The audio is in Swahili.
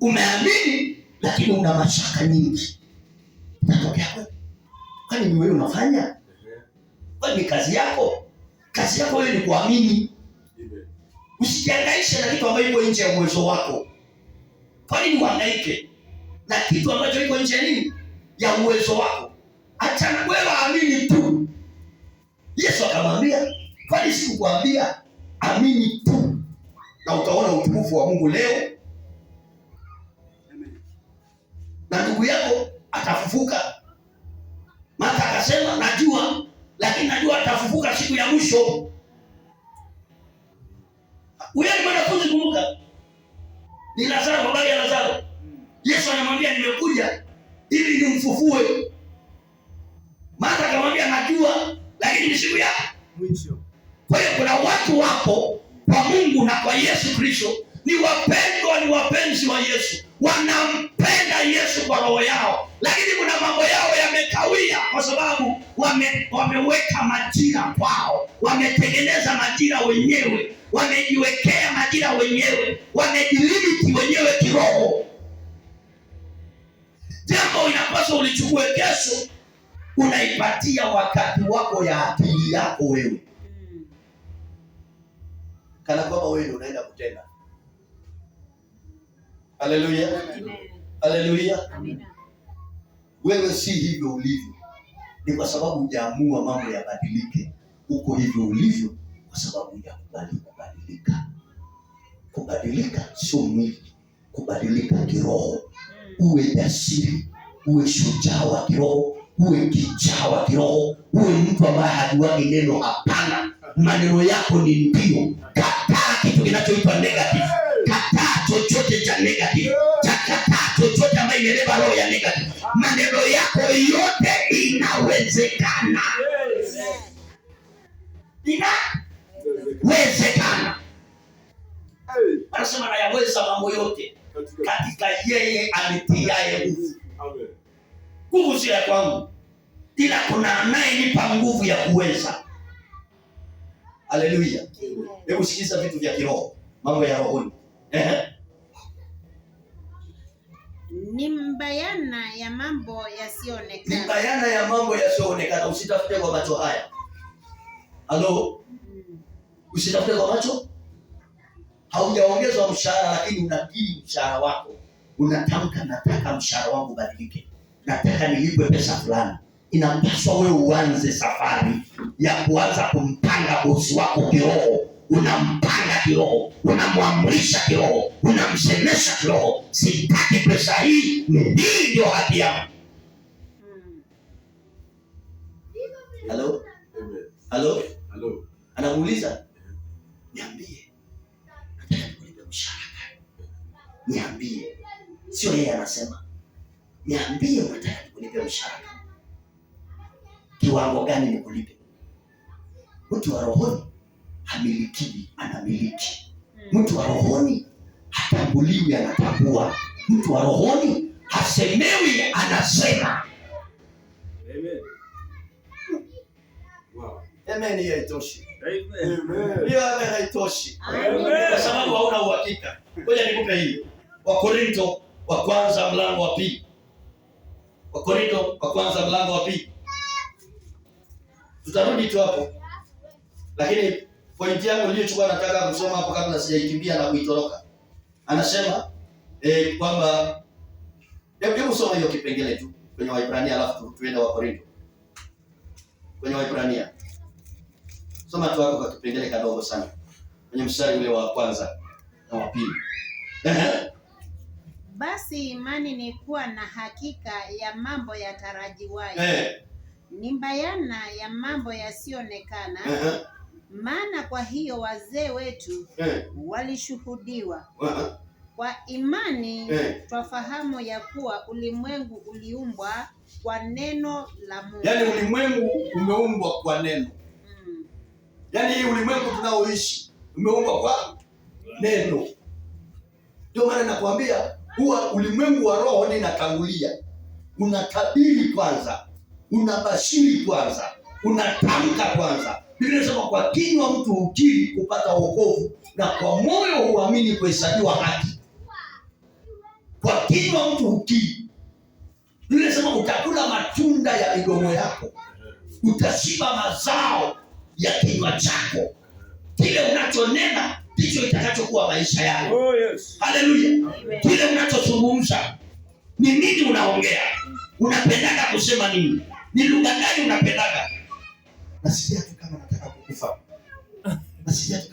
umeamini lakini una mashaka nyingi. Natokea kweli. Kwani ni wewe unafanya? Kwani ni kazi yako? Kazi yako wewe ni kuamini. Usijihangaishe na kitu ambacho iko nje ya uwezo wako. Kwani ni uhangaike na kitu ambacho iko nje ya nini? Ya uwezo wako. Achana wewe, amini tu. Yesu akamwambia, kwani sikukwambia amini tu na utaona utukufu wa Mungu leo? Na ndugu yako atafufuka. Martha akasema najua, lakini najua atafufuka siku ya mwisho. Wewe ni mwanafunzi, kumbuka. Ni Lazaro, baba ya Lazaro. Yesu anamwambia nimekuja ili nimfufue. Martha akamwambia najua, lakini ni siku ya mwisho. Kwa hiyo kuna watu wapo kwa Mungu na kwa Yesu Kristo ni wapendwa, ni wapenzi wa Yesu. Wanampenda Yesu kwa roho yao, lakini kuna mambo yao yamekawia kwa sababu wameweka majira kwao. Wametengeneza majira wenyewe, wamejiwekea majira wenyewe, wamejilimiti wenyewe kiroho. Jambo inapaswa ulichukue kesho, unaipatia wakati wako ya akili yako wewe. Kana kwamba wewe ndio unaenda kutenda. Haleluya. Haleluya. Amina. Wewe si hivyo ulivyo. Ni kwa sababu hujaamua mambo yabadilike. Uko hivyo ulivyo kwa sababu hujakubali kubadilika. Kubadilika sio mwili, kubadilika kiroho. Uwe jasiri, uwe shujaa wa kiroho, uwe kichaa wa kiroho, uwe mtu ambaye hajuagi neno hapana. Maneno yako ni ndio. Kataa kitu kinachoitwa negative. Kataa chochote cha negative. Kataa chochote ambayo inabeba roho ya negative. Maneno yako yote inawezekana. Inawezekana. Anasema nayaweza mambo yote katika yeye anitiaye nguvu. Nguvu si ya kwangu, ila kuna anayenipa nguvu ya kuweza. Haleluya. Hebu sikiza vitu vya kiroho, mambo ya rohoni. Ni bayana ya mambo yasiyoonekana. Ni bayana ya mambo yasiyoonekana. Usitafute kwa macho haya. Halo? Usitafute kwa macho. Haujaongezwa mshahara lakini unakiri mshahara wako. Unatamka nataka mshahara wangu badilike. Nataka nilipwe pesa fulani. Inapaswa wewe uanze safari ya kuanza kumpanga bosi wako kiroho. Unampanga kiroho, unamwamrisha kiroho, unamsemesha kiroho. Sitaki pesa hii, hii ndio haki yangu. Halo? Halo? Halo? Anamuuliza, niambie, nataka nikulipe mshahara gani? Niambie. Sio yeye anasema. Niambie unataka nikulipe mshahara gani? Kiwango gani nikulipe? Mtu wa rohoni hamilikiwi, anamiliki. Mtu wa rohoni hatambuliwi, anatambua. Mtu wa rohoni hasemewi, anasema. Amen. Wow. Amen, hiyo haitoshi. Amen. Hiyo haitoshi. Amen. Kwa sababu hauna uhakika. Ngoja nikupe hiyo. Wakorintho wa kwanza mlango wa 2. Wakorintho wa kwanza mlango wa 2. Tutarudi tu hapo. Lakini pointi yangu niliyochukua nataka kusoma hapo kabla sijaikimbia na kuitoroka. Anasema kwamba hebu soma hiyo kipengele tu kwenye Waebrania alafu tuende Wakorintho. Kwenye Waebrania. Soma tu hapo kwa kipengele kadogo sana. Kwenye mstari ule wa kwanza na wa 2. Basi imani ni kuwa na hakika ya mambo yatarajiwayo. Ni bayana ya mambo yasiyoonekana. Maana kwa hiyo wazee wetu walishuhudiwa. Kwa imani twafahamu ya kuwa ulimwengu uliumbwa kwa neno la Mungu. Yaani ulimwengu umeumbwa kwa neno. Yaani hii ulimwengu tunaoishi umeumbwa kwa neno. Ndio maana nakwambia huwa ulimwengu wa roho ni natangulia. Unatabiri kwanza, unabashiri kwanza, unatamka kwanza. Biblia inasema kwa kinywa mtu hukiri kupata wokovu na kwa moyo huamini kuhesabiwa haki. kinywa mtu hukii. Biblia inasema utakula matunda ya midomo yako, utashiba mazao ya kinywa chako. Kile unachonena ndicho itakachokuwa maisha yako. Oh, yes. Haleluya. Kile unachozungumza ni nini unaongea? Unapendaga kusema nini? Ni lugha gani unapendaga? Nasikia tu kama nataka kukufa. Nasikia tu